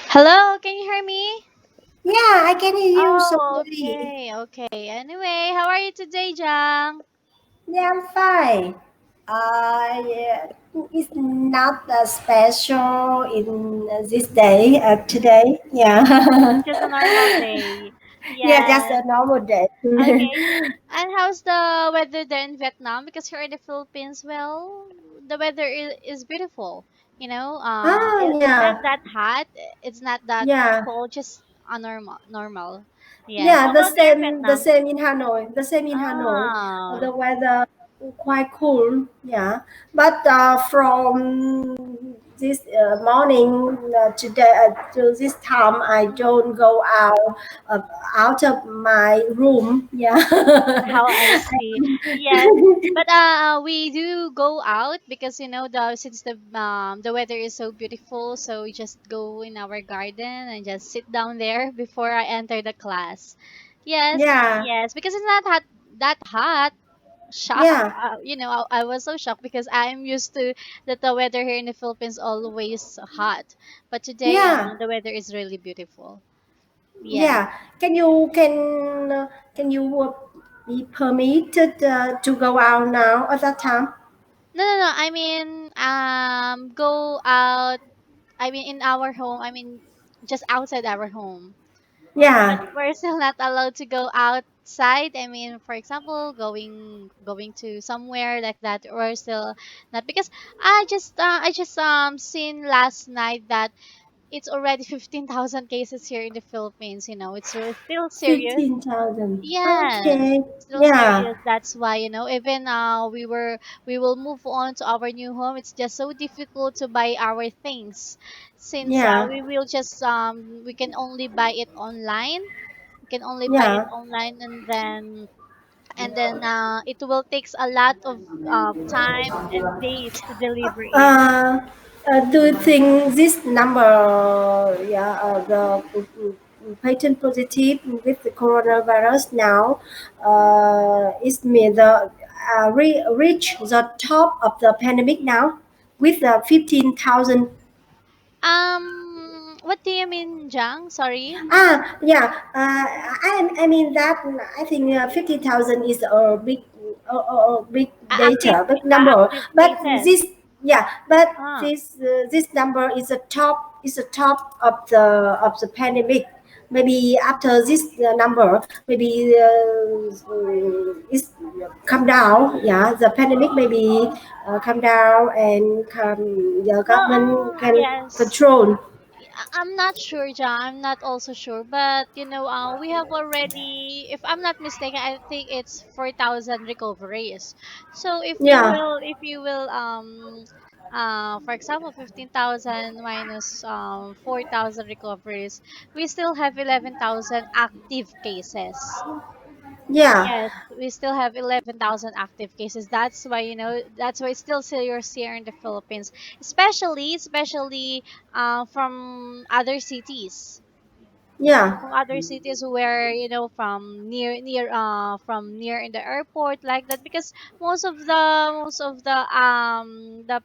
Hello, can you hear me? Yeah, I can hear you so Oh, clearly. okay. Anyway, how are you today, Giang? Yeah, I'm fine. Yeah, it's not special in this day, today. Yeah. Just a normal day. Yeah, just Yes. a normal day. Okay. And how's the weather there in Vietnam? Because here in the Philippines, well, the weather is beautiful. It's not Yeah, that hot. It's not that yeah. cold. Just a normal. Yes. How Yeah, the about there in same, the Vietnam? same in Hanoi. The same in Hanoi. Ah. The weather quite cool. Yeah, but from this morning today to this time, I don't go uh, out of my room. Yeah. How I see. Yes. But we do go out because the since the weather is so beautiful, so we just go in our garden and just sit down there before I enter the class. Yes, Yeah, yes, because it's not that hot. yeah, I was so shocked because I'm used to that the weather here in the Philippines always hot, but today yeah, the weather is really beautiful. Yes. yeah. Can you be permitted to go out now at that time? No, no, no. I mean, go out. I mean, in our home. I mean, just outside our home. But Yeah. we're still not allowed to go outside. I mean, for example, going to somewhere like that. We're still not because I just seen last night that it's already 15,000 cases here in the Philippines. It's still serious. 15,000. Yes, Okay. still Yeah. serious. That's why, even we will move on to our new home. It's just so difficult to buy our things since Yeah. we can only buy it online. We can only buy it Yeah. online, and then it will takes a lot of time and days to deliver it. Uh, do you think this number, yeah, the patent positive with the coronavirus now, is me the reach the top of the pandemic now with the 15,000. What do you mean, Jang? Sorry. Yeah. I mean that I think 50,000 is a big Active data, big number. active But cases. this, yeah, but Ah. this number is the top of the pandemic. Maybe after this number, maybe it's come down. Yeah, the pandemic maybe come down and the Well, government can yes. control. I'm not sure, John. I'm not also sure, but we have already, if I'm not mistaken, I think it's 4,000 recoveries. So Yeah. for example, 15,000 minus 4,000 recoveries, we still have 11,000 active cases. Yeah. Yes, we still have 11,000 active cases. That's why it's still serious here in the Philippines, especially from other cities. Yeah. From other cities where from near in the airport like that, because most of the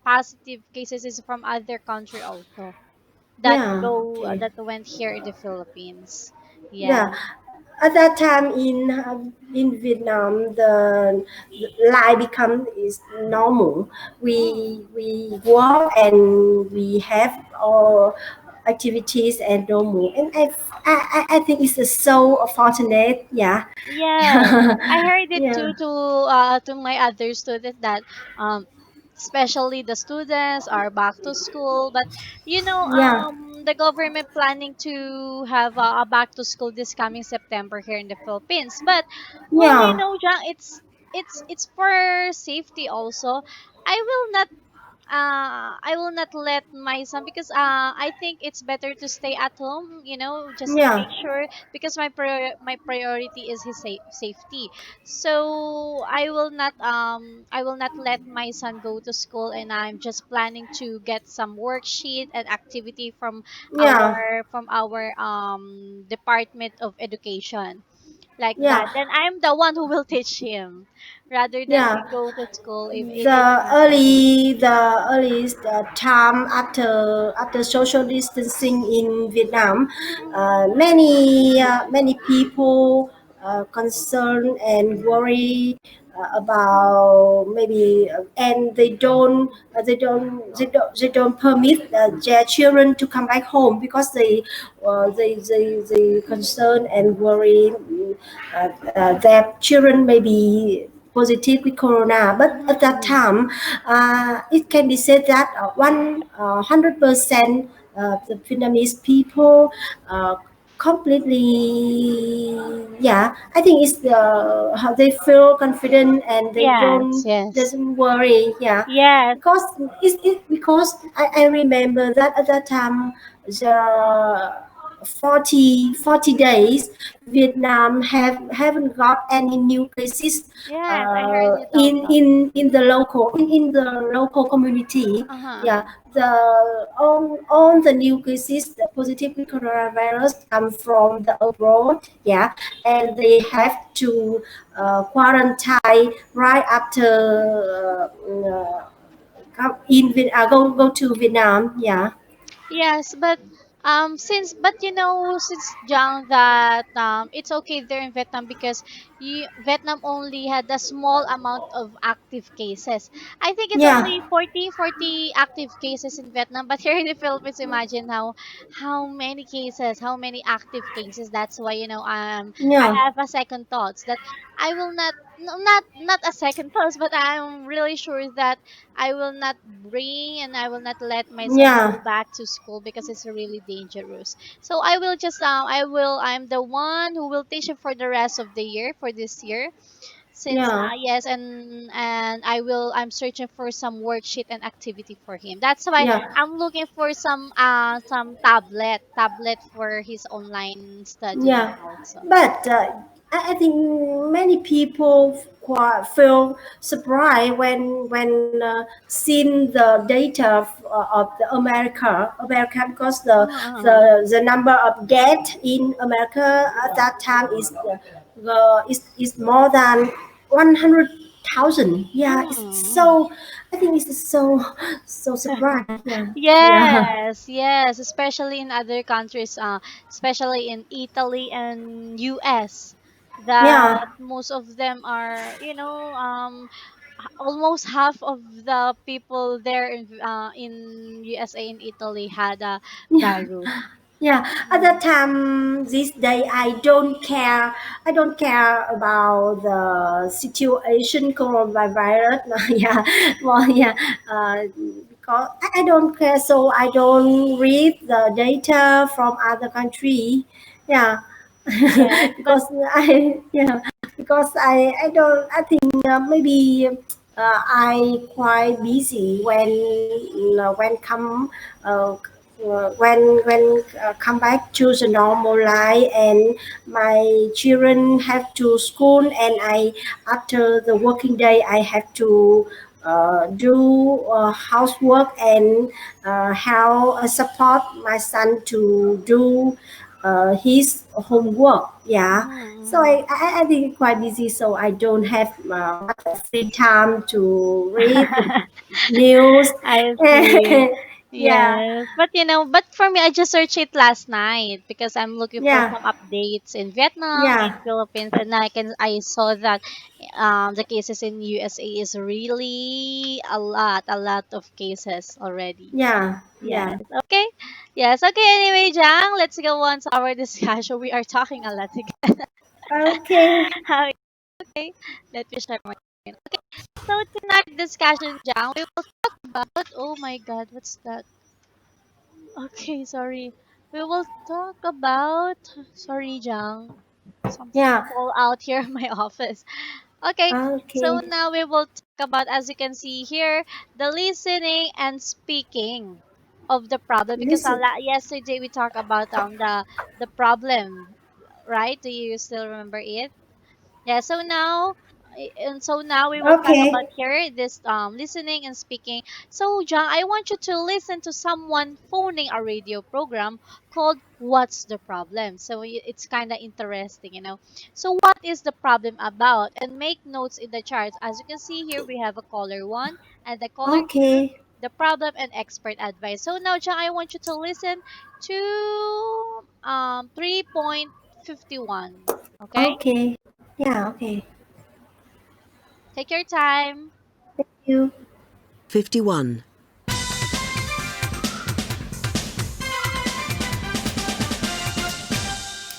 positive cases is from other country also that Yeah. go Okay. that went here in the Philippines. Yeah. Yeah. At that time in Vietnam, the life become is normal. Mm. We work and we have all activities and normal. And I think it's so fortunate. Yeah. Yes, I heard it Yeah. too to my other student that um especially the students are back to school, but Yeah. the government planning to have a back to school this coming September here in the Philippines. But well, Yeah. Jang, it's for safety also. I will not I will not let my son because I think it's better to stay at home, just to Yeah. make sure because my priority is his safety. So I will not let my son go to school, and I'm just planning to get some worksheet and activity from Yeah. our Department of Education. like yeah, that, then I'm the one who will teach him rather than yeah. to go to school if it's the not possible. early the earliest time after social distancing in Vietnam, Mm-hmm. many people concerned and worry about maybe and they don't permit their children to come back home because they concern and worry their children may be positive with corona. But at that Mm-hmm. time, it can be said that 100% the Vietnamese people uh, completely, yeah, I think it's how they feel confident and they Yes, don't yes, doesn't worry, yeah, yes, because because I remember that at that time the 40 days Vietnam haven't got any new cases yes. I heard you tell that. in the local community. Uh huh. Yeah, the all the new cases the positive with coronavirus come from the abroad. Yeah, and they have to quarantine right after go to Vietnam. Yeah, Yes, but since but you know since Jiang that it's okay there in Vietnam because Vietnam only had a small amount of active cases. I think it's yeah, only 40 active cases in Vietnam, but here in the Philippines, imagine how many cases, how many active cases. That's why I yeah, have a second thoughts that I will not no, not a second thoughts, but I'm really sure that I will not bring and I will not let my son yeah, go back to school because it's really dangerous. So I'm the one who will teach him for the rest of the year for this year. Since yeah, yes, and I'm searching for some worksheet and activity for him. That's why yeah. I'm looking for some tablet for his online studying Yeah, also. but I think many people feel surprised when seeing the data of the America because Uh-huh. the number of death in America at that time is more than 100,000. Yeah, it's Mm. so I think it's so surprised. Yeah, yeah, Yes, yes, especially in other countries, especially in Italy and US, yeah, that most of them are, almost half of the people there in USA and Italy had a yeah. virus. Yeah, at that Mm. time, this day, I don't care. I don't care about the situation coronavirus. Yeah, well, yeah, because I don't care, so I don't read the data from other country. Yeah, Yes, but because I don't I think maybe I quite busy when come back to the normal life and my children have to school and I after the working day I have to do housework and how support my son to do his homework. Yeah, so mm, I think quite busy, so I don't have much free time to read the news. I see. Yeah, Yes, but but for me, I just searched it last night because I'm looking for yeah, some updates in Vietnam, in yeah, Philippines, and I saw that the cases in USA is really a lot of cases already. yeah, yeah. Yes. Okay. Yes. Okay. Anyway, Jang, let's go on to our discussion. We are talking a lot again. Okay. Okay. Let me share my screen. Okay. So tonight discussion, Jang, we will talk about. Oh my God, what's that? Okay, sorry. We will talk about. Sorry, Jang. Something Yeah. fall out here in my office. Okay, so Okay. now we will talk about, as you can see here, the listening and speaking of the problem. Because Listen. yesterday we talked about the problem, right? Do you still remember it? Yeah. So now And so now we will talk Okay. about here this listening and speaking. So John, I want you to listen to someone phoning a radio program called "What's the Problem?" So it's kind of interesting, you know. So what is the problem about? And make notes in the charts. As you can see here, we have a caller one and the caller two, Okay. the problem and expert advice. So now, John, I want you to listen to 3.51. Okay, Okay. Yeah. Okay. take your time. You. 51.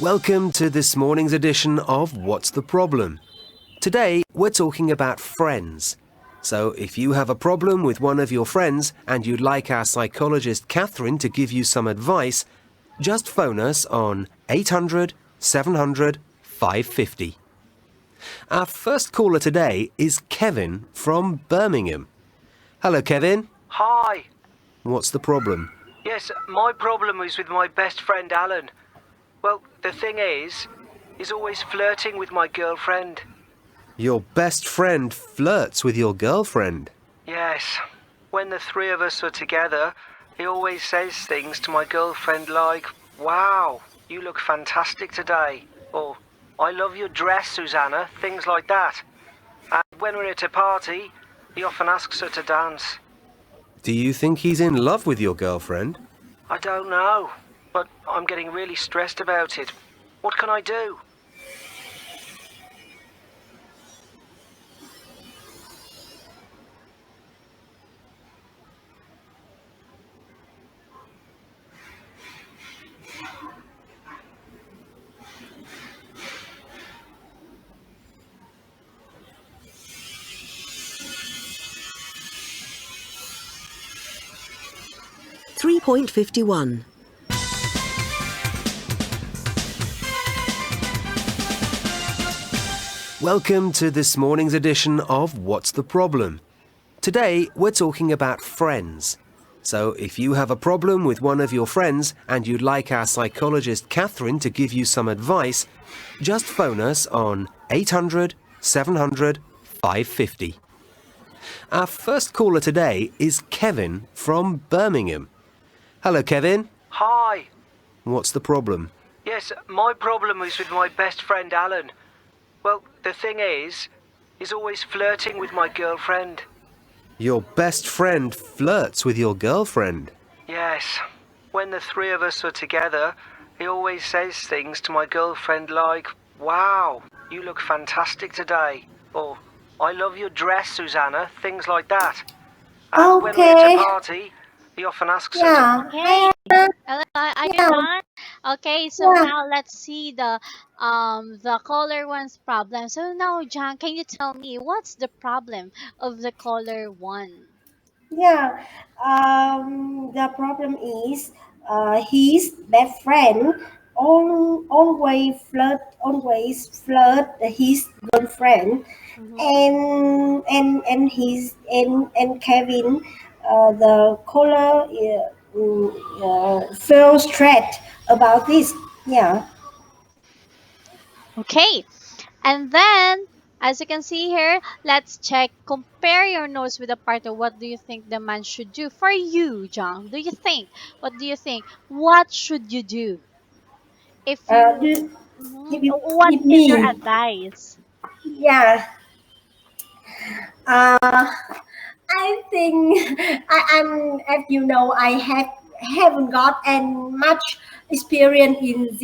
Welcome to this morning's edition of What's the Problem? Today, we're talking about friends. So, if you have a problem with one of your friends and you'd like our psychologist Catherine to give you some advice, just phone us on 800 700 550. Our first caller today is Kevin from Birmingham. Hello, Kevin. Hi. What's the problem? Yes, my problem is with my best friend Alan. Well, the thing is, he's always flirting with my girlfriend. Your best friend flirts with your girlfriend. Yes, when the three of us are together, he always says things to my girlfriend like, "Wow, you look fantastic today," or "I love your dress, Susanna," things like that. And when we're at a party, he often asks her to dance. Do you think he's in love with your girlfriend? I don't know, but I'm getting really stressed about it. What can I do? Three point 51. Welcome to this morning's edition of What's the Problem? Today, we're talking about friends. So, if you have a problem with one of your friends and you'd like our psychologist Catherine to give you some advice, just phone us on 800 700 550. Our first caller today is Kevin from Birmingham. Hello, Kevin. Hi. What's the problem? Yes, my problem is with my best friend Alan. Well, the thing is, he's always flirting with my girlfriend. Your best friend flirts with your girlfriend. Yes, when the three of us are together, he always says things to my girlfriend like, "Wow, you look fantastic today," or "I love your dress, Susanna," things like that. And when we're at a Okay. party, he often asks her to... Yeah. Okay. Hello, are you Yeah. done? Okay, so Yeah. now let's see the caller one's problem. So now, John, can you tell me what's the problem of the caller one? Yeah. The problem is his best friend always flirt his girlfriend, Mm-hmm. and Kevin, the caller, feels threat about this. Yeah. Okay, and then as you can see here, let's check. Compare your notes with the partner. What do you think the man should do for you, John? Do you think? What do you think? What should you do if you? Do What if is your me? advice? Yeah. Uh, I think I'm, as you know, haven't got and much experience in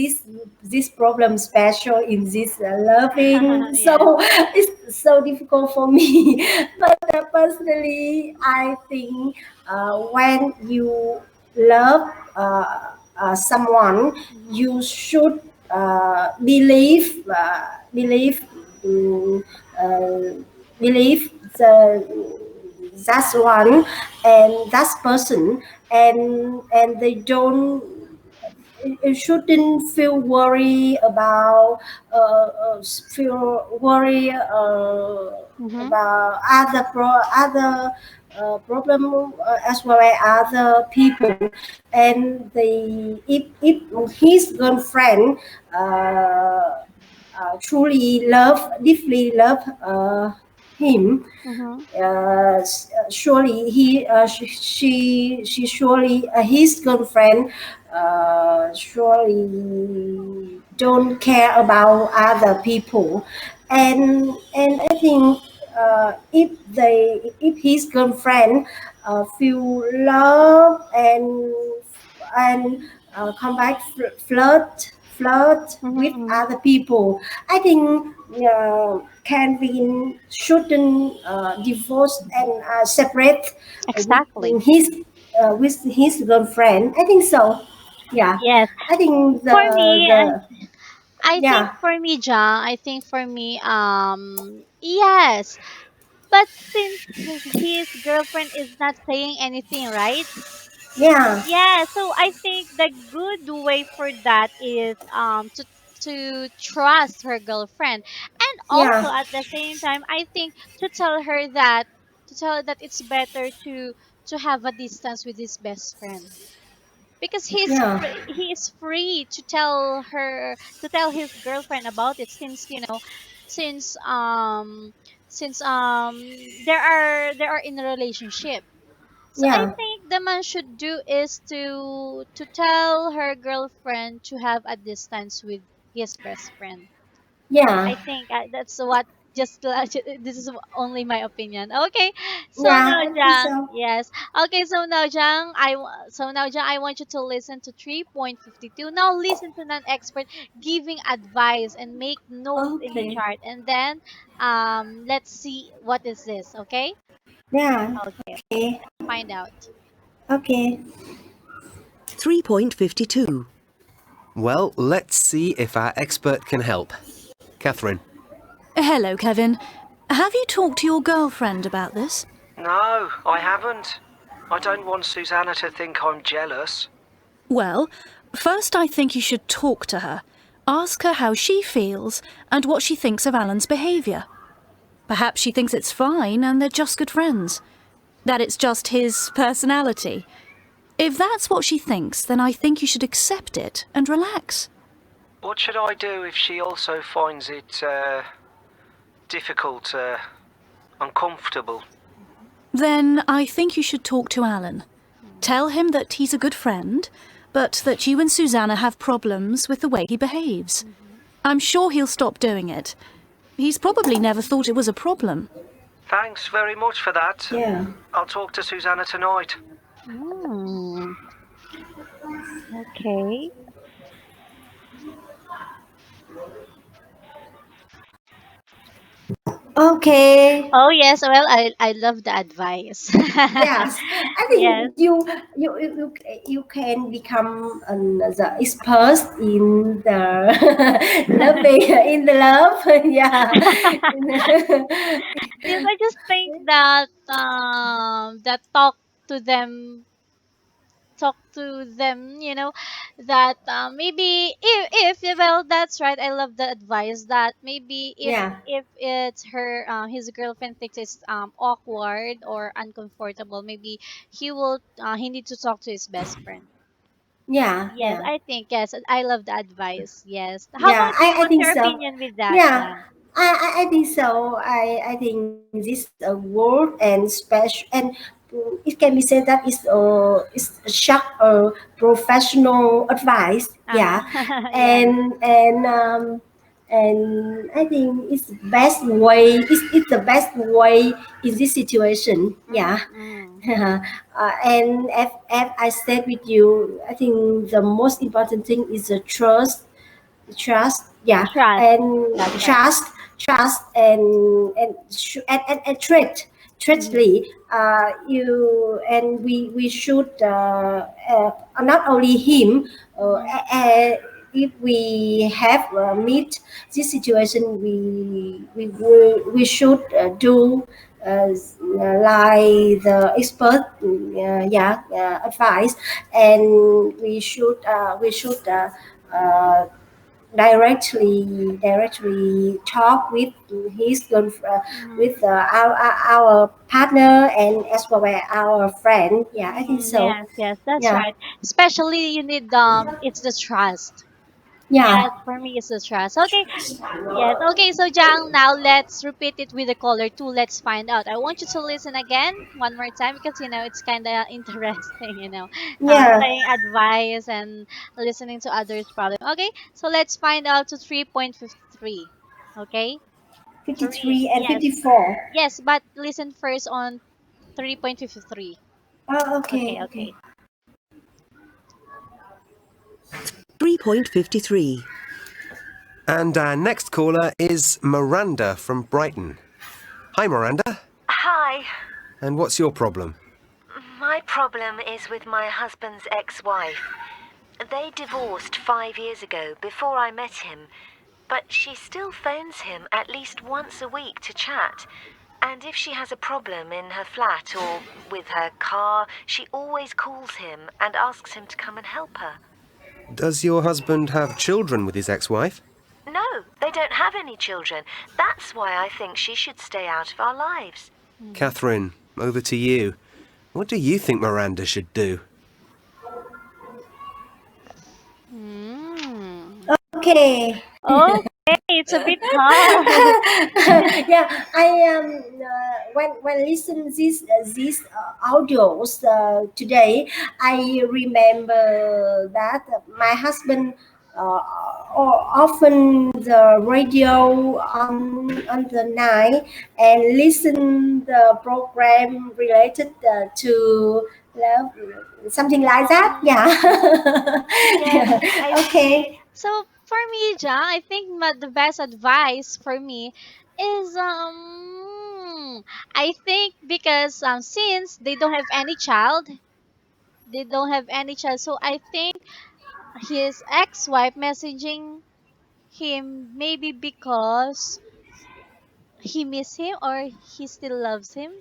this problem, special in this loving. So Yes. it's so difficult for me. But personally, I think when you love someone, Mm-hmm. you should um, uh, believe that's one and that person, and they don't, you shouldn't feel worry about feel worry Mm-hmm. about other problem, as well as other people. And the if his girlfriend uh, truly love, deeply love him, Mm-hmm. surely she surely his girlfriend surely don't care about other people, and I think if his girlfriend feel love and come back flirt with Mm-hmm. other people, I think Calvin shouldn't divorce and separate with Exactly. his girlfriend. I think so. Yeah, Yes. I think For me, the I think yeah, for me, John, I think for me, yes. But since his girlfriend is not saying anything, right? yeah, Yeah, so I think the good way for that is to trust her girlfriend, and also yeah, at the same time I think to tell her that it's better to have a distance with his best friend, because yeah, he is free to tell her, to tell his girlfriend about it, since since um there are in a relationship. So I yeah, think the man should do is to tell her girlfriend to have a distance with his best friend. yeah, I think that's what, just this is only my opinion. Okay, so yeah. now I think Jang, so. yes. Okay, so now Jang, I want you to listen to 3.52. Now listen to non-expert giving advice and make notes in the Okay. chart, and then let's see what is this. Okay, Yeah. okay, Okay. find out. Okay. 3.52. Well, let's see if our expert can help. Catherine. Hello, Kevin. Have you talked to your girlfriend about this? No, I haven't. I don't want Susanna to think I'm jealous. Well, first I think you should talk to her. Ask her how she feels and what she thinks of Alan's behaviour. Perhaps she thinks it's fine and they're just good friends. That it's just his personality. If that's what she thinks, then I think you should accept it and relax. What should I do if she also finds it difficult, uncomfortable? Then I think you should talk to Alan. Tell him that he's a good friend, but that you and Susanna have problems with the way he behaves. Mm-hmm. I'm sure he'll stop doing it. He's probably never thought it was a problem. Thanks very much for that. Yeah. I'll talk to Susanna tonight. Mm, okay. Okay. Oh yes, well I love the advice. Yes, I Yes. think you can become the expert in the loving in the love. Yeah. Yes, I just think that to them that maybe if well, that's right, I love the advice that maybe Yeah. if it's her his girlfriend thinks it's awkward or uncomfortable, maybe he need to talk to his best friend. Yeah. Yes, Yeah. I think, yes, I love the advice. Yes, how Yeah. about you? I What's think your so. opinion with that, Yeah. Jan? I think so. I think this word and special and it can be said that it's a sharp professional advice. Yeah, Yes. and I think it's the best way. It's the best way in this situation. Yeah. Mm-mm. As I said with you, I think the most important thing is the trust, yeah, Trust. and That's right. and Mm-hmm. treatly you and we should not only him Mm-hmm. if we have meet this situation we should do like the expert advice, and we should directly talk with his Mm-hmm. with our partner and as well as our friend. Yeah, I think so. Yes, yes, that's Yeah, right. Especially you need it's the trust. Yeah. Yes, for me it's the trust. Okay. Yes. Okay. So Jang, now let's repeat it with the caller two. Let's find out. I want you to listen again one more time because it's kind of interesting. Yeah. Saying advice and listening to others' problem. Okay. So let's find out to 3.53. Okay. Three. 53 and Yes. 54. Yes, but listen first on 3.53. Oh, okay, Okay. okay. Okay. 3.53. And our next caller is Miranda from Brighton. Hi, Miranda. Hi. And what's your problem? My problem is with my husband's ex-wife. They divorced 5 years ago before I met him, but she still phones him at least once a week to chat. And if she has a problem in her flat or with her car, she always calls him and asks him to come and help her. Does your husband have children with his ex-wife? No, they don't have any children. That's why I think she should stay out of our lives. Catherine, over to you. What do you think Miranda should do? Hmm. Okay. Okay, it's a bit hard. Yeah, I when listen these audios today, I remember that my husband often the radio on the night and listen the program related to love, something like that. Yeah. Yes, I Yeah. Okay. see. So for me, Jang, I think the best advice for me is I think because since they don't have any child, so I think his ex-wife messaging him maybe because he miss him or he still loves him,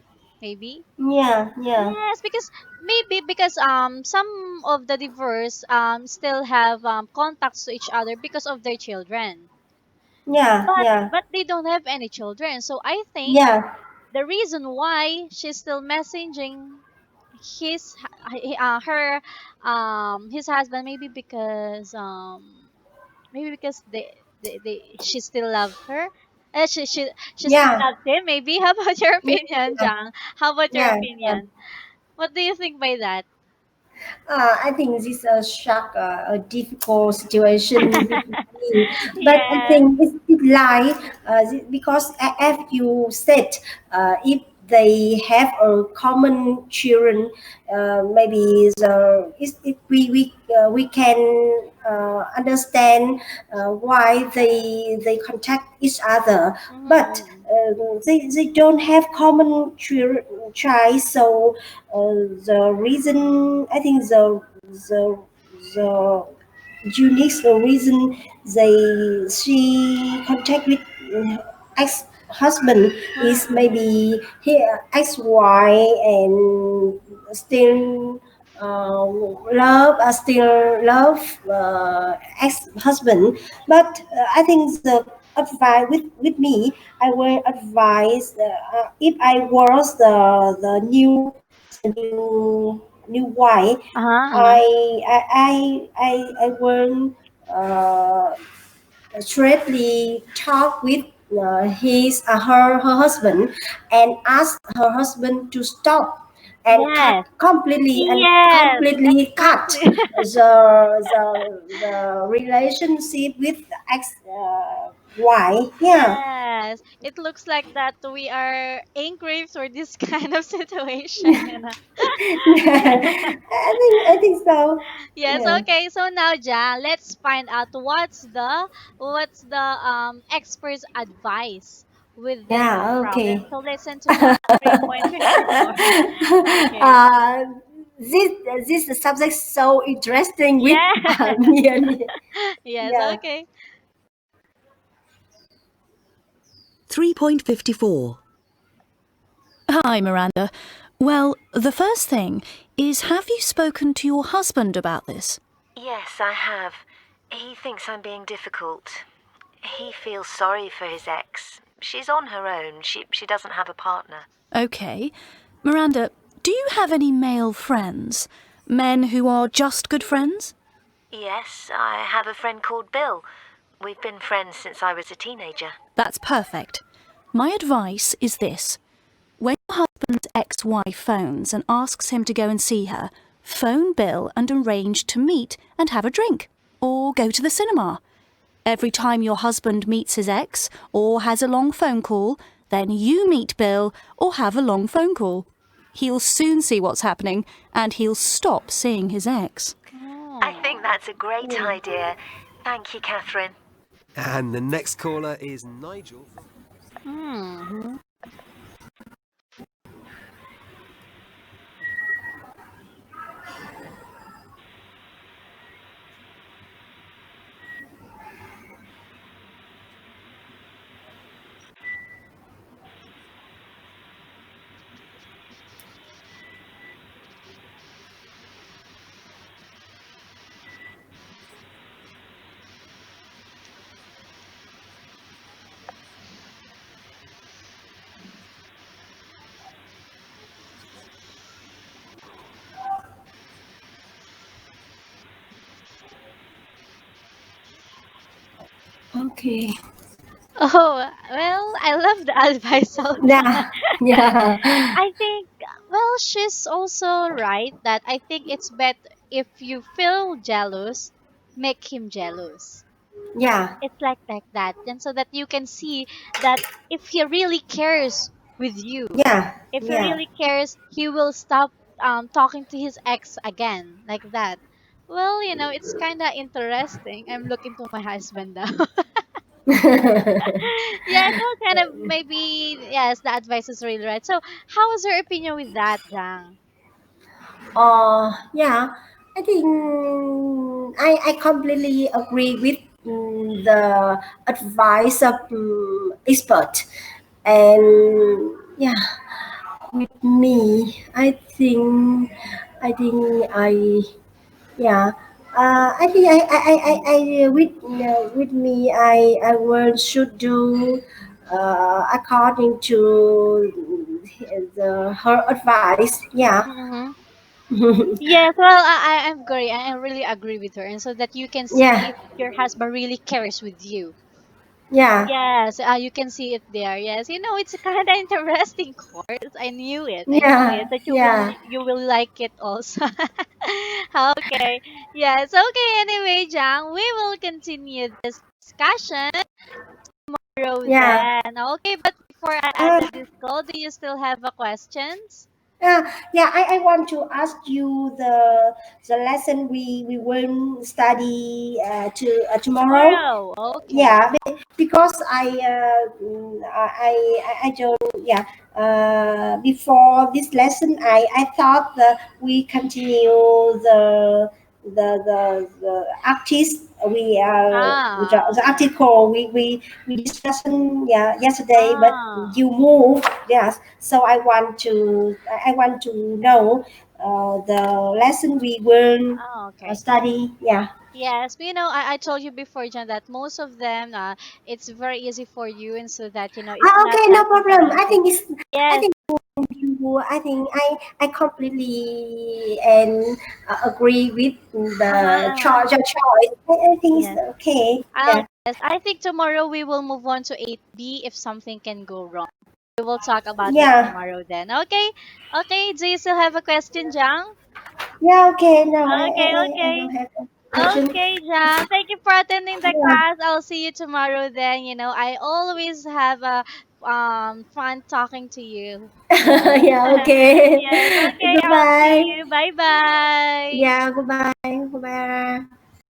maybe. Yeah, yeah, Yes, because maybe because some of the divorce still have contacts to each other because of their children. yeah, But yeah, they don't have any children. So I think yeah, the reason why she's still messaging her his husband maybe because they she still love her. She still yeah, loves him. Maybe. How about your yeah, opinion, Jang? How about your yeah, yeah. opinion? What do you think by that? I think this is a shock, a difficult situation with me. But I Yes. think it's like because as you said, if they have a common children, maybe we can understand why they contact each other. But Mm-hmm. they don't have common child, so the reason I think the unique reason she contact with ex husband is maybe he ex-wife and still still love ex-husband. But I think the advice with me, I will advise if I was the new wife, Uh-huh, uh-huh. I will straightly talk with her husband and ask her husband to stop and Yes. Yes, completely cut exactly. the relationship with ex wife. Yeah. Yes. It looks like that we are angry for this kind of situation. I think so. Yes, Yeah. okay. So now, Jan, let's find out what's the expert's advice with this Yeah. problem. Okay. So listen to the 3.54. Okay. uh, this this subject so interesting with Yeah. me and Yes, yeah. okay. 3.54. Hi, Miranda. Well, the first thing is, have you spoken to your husband about this? Yes, I have. He thinks I'm being difficult. He feels sorry for his ex. She's on her own. She doesn't have a partner. Okay. Miranda, do you have any male friends? Men who are just good friends? Yes, I have a friend called Bill. We've been friends since I was a teenager. That's perfect. My advice is this. When your husband's ex-wife phones and asks him to go and see her, phone Bill and arrange to meet and have a drink, or go to the cinema. Every time your husband meets his ex or has a long phone call, then you meet Bill or have a long phone call. He'll soon see what's happening and he'll stop seeing his ex. I think that's a great idea. Thank you, Catherine. And the next caller is Nigel. Hmm. Okay. Oh, well, I love the advice also. Yeah. Yeah. I think, well, she's also right that I think it's better if you feel jealous, make him jealous. Yeah. It's like that. And so that you can see that if he really cares with you, Yeah. if he Yeah. really cares, he will stop talking to his ex again, like that. Well, it's kind of interesting. I'm looking to my husband now. Yes, well, kind of maybe, yes, the advice is really right. So, how is your opinion with that, Jang? Yeah, I think I completely agree with the advice of expert. And yeah, with me, I yeah. I think with me I will should do according to her advice. Yeah. Mm-hmm. Yes, well, I agree. I really agree with her, and so that you can see Yeah. if your husband really cares with you. Yeah. Yes, you can see it there. Yes, it's kind of interesting course. I knew it. I knew it Yeah. that Yeah. you will like it also. Okay. Yes. Okay. Anyway, Jang, we will continue this discussion tomorrow Yeah. then. Okay, but before I Uh, added this call, do you still have a questions? yeah, I want to ask you the lesson we will study tomorrow. Tomorrow. Okay. Yeah, because I don't, yeah, before this lesson I thought that we continue the artist we the Ah. article we discussed, yeah, yesterday, but Ah. you move. Yes, so I want to know the lesson we will Oh, okay. study. Yeah. Yes, but I told you before, John, that most of them, it's very easy for you, and so that it's not Okay, no that problem. interesting. I Yes. think I completely and agree with Uh-huh, the uh-huh. your choice. I think it's Yes. okay. I'll Yeah. yes. I think tomorrow we will move on to 8B if something can go wrong. We will talk about it Yeah. tomorrow then. Okay. Okay. Do you still have a question, Jang? Yeah. Okay. No, Okay. I Okay. don't have a question. Okay, Jam. Thank you for attending the Yeah. class. I'll see you tomorrow then. I always have a fun talking to you. Yeah. Okay. Yes, okay, I'll see Goodbye. you. Bye bye. Yeah. Goodbye. Goodbye.